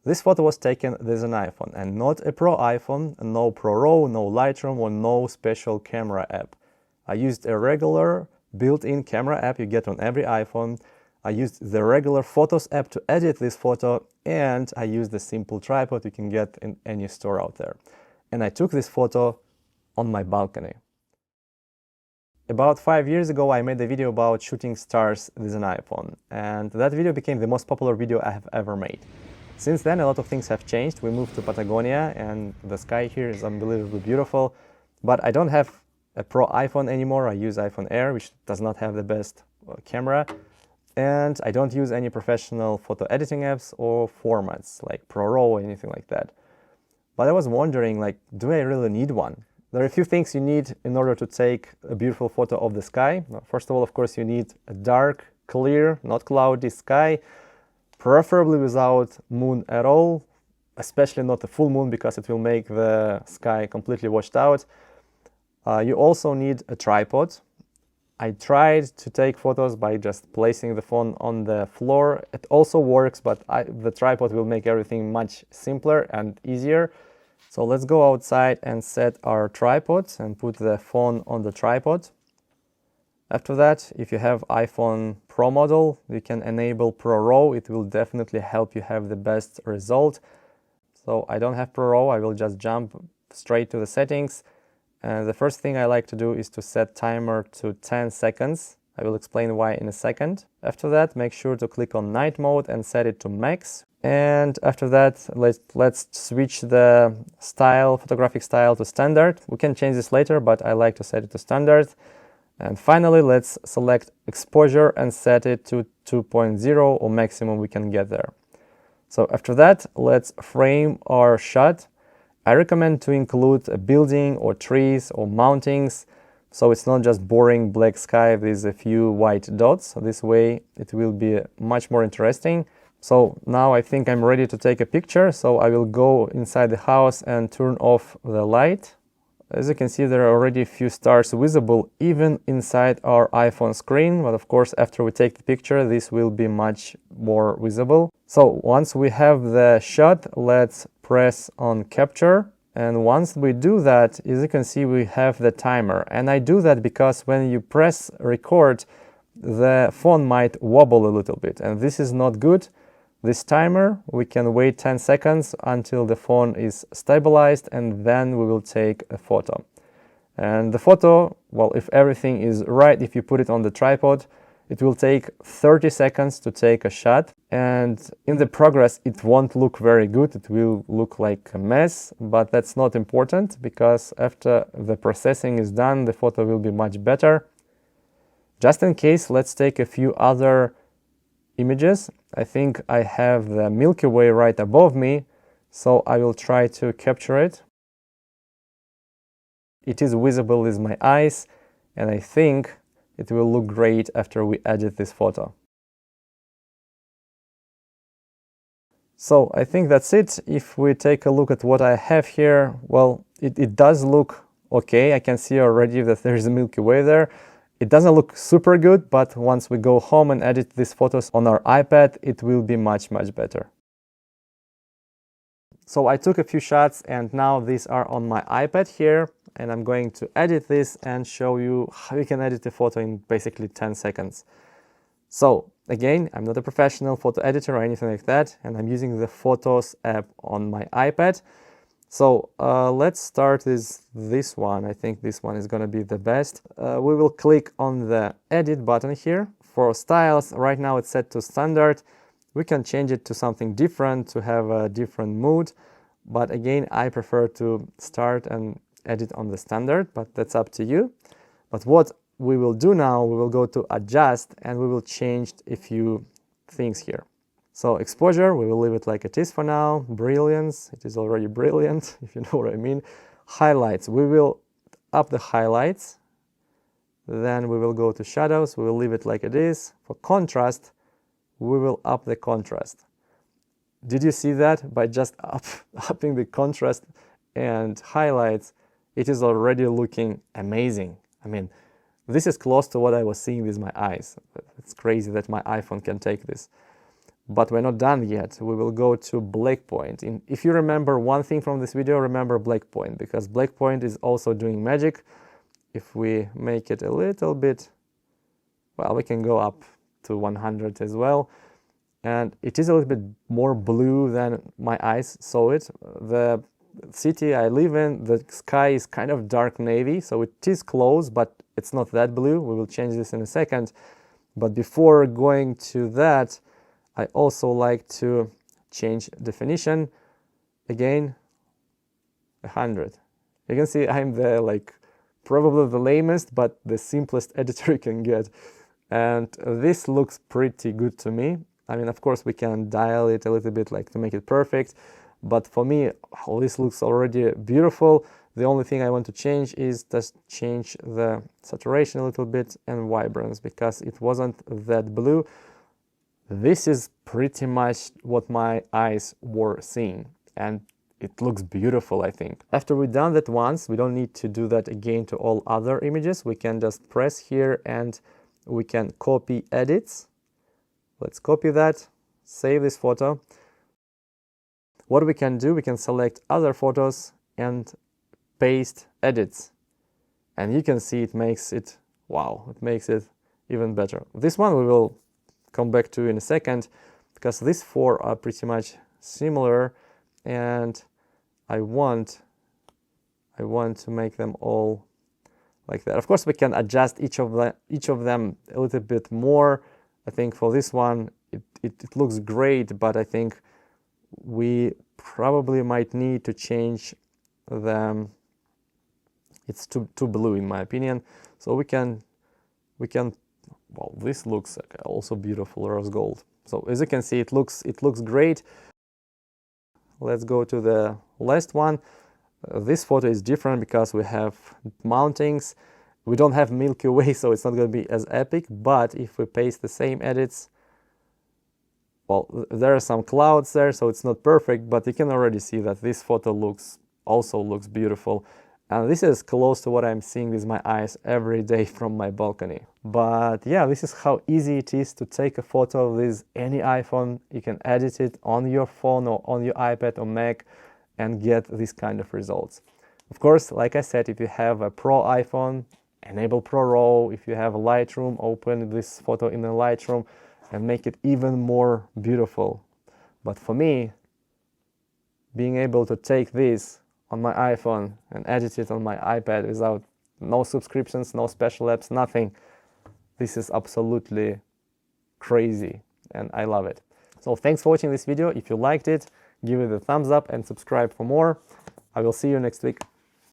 This photo was taken with an iPhone, and not a Pro iPhone, no ProRAW, no Lightroom, or no special camera app. I used a regular built-in camera app you get on every iPhone. I used the regular Photos app to edit this photo, and I used the simple tripod you can get in any store out there. And I took this photo on my balcony. About 5 years ago, I made a video about shooting stars with an iPhone, and that video became the most popular video I have ever made. Since then, a lot of things have changed. We moved to Patagonia, and the sky here is unbelievably beautiful, but I don't have a Pro iPhone anymore. I use iPhone Air, which does not have the best camera, and I don't use any professional photo editing apps or formats like ProRAW or anything like that. But I was wondering, like, do I really need one? There are a few things you need in order to take a beautiful photo of the sky. First of all, of course, you need a dark, clear, not cloudy sky, preferably without moon at all, especially not a full moon because it will make the sky completely washed out. You also need a tripod. I tried to take photos by just placing the phone on the floor. It also works, but the tripod will make everything much simpler and easier. So let's go outside and set our tripod and put the phone on the tripod. After that, if you have iPhone Pro model, you can enable ProRAW. It will definitely help you have the best result. So I don't have ProRAW. I will just jump straight to the settings. And the first thing I like to do is to set timer to 10 seconds. I will explain why in a second. After that, make sure to click on night mode and set it to max. And after that, let's switch the style, photographic style, to standard. We can change this later, but I like to set it to standard. And finally, let's select exposure and set it to 2.0 or maximum we can get there. So after that, let's frame our shot. I recommend to include a building or trees or mountains, so it's not just boring black sky with a few white dots. This way it will be much more interesting. So now I think I'm ready to take a picture, so I will go inside the house and turn off the light. As you can see, there are already a few stars visible even inside our iPhone screen, but of course after we take the picture this will be much more visible. So once we have the shot, let's press on capture, and once we do that, as you can see, we have the timer. And I do that because when you press record, the phone might wobble a little bit, and this is not good. This timer, we can wait 10 seconds until the phone is stabilized, and then we will take a photo. And the photo, well, if everything is right, if you put it on the tripod, it will take 30 seconds to take a shot, and in the progress it won't look very good. It will look like a mess, but that's not important because after the processing is done, the photo will be much better. Just in case, let's take a few other images. I think I have the Milky Way right above me, so I will try to capture it. It is visible with my eyes, and I think it will look great after we edit this photo. So I think that's it. If we take a look at what I have here, well, it does look okay. I can see already that there is a Milky Way there. It doesn't look super good, but once we go home and edit these photos on our iPad, it will be much better. So I took a few shots, and now these are on my iPad here, and I'm going to edit this and show you how you can edit a photo in basically 10 seconds. So again, I'm not a professional photo editor or anything like that, and I'm using the Photos app on my iPad. So let's start with this one. I think this one is going to be the best. We will click on the edit button here. For styles, right now it's set to standard. We can change it to something different to have a different mood. But again, I prefer to start and edit on the standard, but that's up to you. But what we will do now, we will go to adjust and we will change a few things here. So exposure, we will leave it like it is for now. Brilliance, it is already brilliant, if you know what I mean. Highlights, we will up the highlights. Then we will go to shadows, we will leave it like it is. For contrast, we will up the contrast. Did you see that? By just upping the contrast and highlights, it is already looking amazing. I mean, this is close to what I was seeing with my eyes. It's crazy that my iPhone can take this. But we're not done yet. We will go to black point. If you remember one thing from this video, remember black point, because black point is also doing magic. If we make it a little bit, well, we can go up to 100 as well. And it is a little bit more blue than my eyes saw it. The city I live in, the sky is kind of dark navy, so it is close, but it's not that blue. We will change this in a second. But before going to that, I also like to change definition. Again, 100. You can see I'm probably the lamest, but the simplest editor you can get. And this looks pretty good to me. I mean, of course, we can dial it a little bit to make it perfect. But for me, this looks already beautiful. The only thing I want to change is just change the saturation a little bit and vibrance, because it wasn't that blue. This is pretty much what my eyes were seeing. And it looks beautiful, I think. After we've done that once, we don't need to do that again to all other images. We can just press here and we can copy edits. Let's copy that, save this photo. What we can do, we can select other photos and paste edits. And you can see it makes it, wow, it makes it even better. This one we will come back to in a second, because these four are pretty much similar, and I want to make them all like that. Of course, we can adjust each of them a little bit more. I think for this one, it looks great, but I think we probably might need to change them. It's too blue in my opinion. So we can, well, this looks also beautiful, rose gold. So as you can see, it looks great. Let's go to the last one. This photo is different because we have mountings. We don't have Milky Way, so it's not going to be as epic, but if we paste the same edits, well, there are some clouds there, so it's not perfect, but you can already see that this photo also looks beautiful. And this is close to what I'm seeing with my eyes every day from my balcony. But yeah, this is how easy it is to take a photo with any iPhone. You can edit it on your phone or on your iPad or Mac and get this kind of results. Of course, like I said, if you have a Pro iPhone, enable ProRAW. If you have a Lightroom, open this photo in the Lightroom and make it even more beautiful. But for me, being able to take this on my iPhone and edit it on my iPad without no subscriptions, no special apps, nothing, this is absolutely crazy and I love it. So thanks for watching this video. If you liked it, give it a thumbs up and subscribe for more. I will see you next week.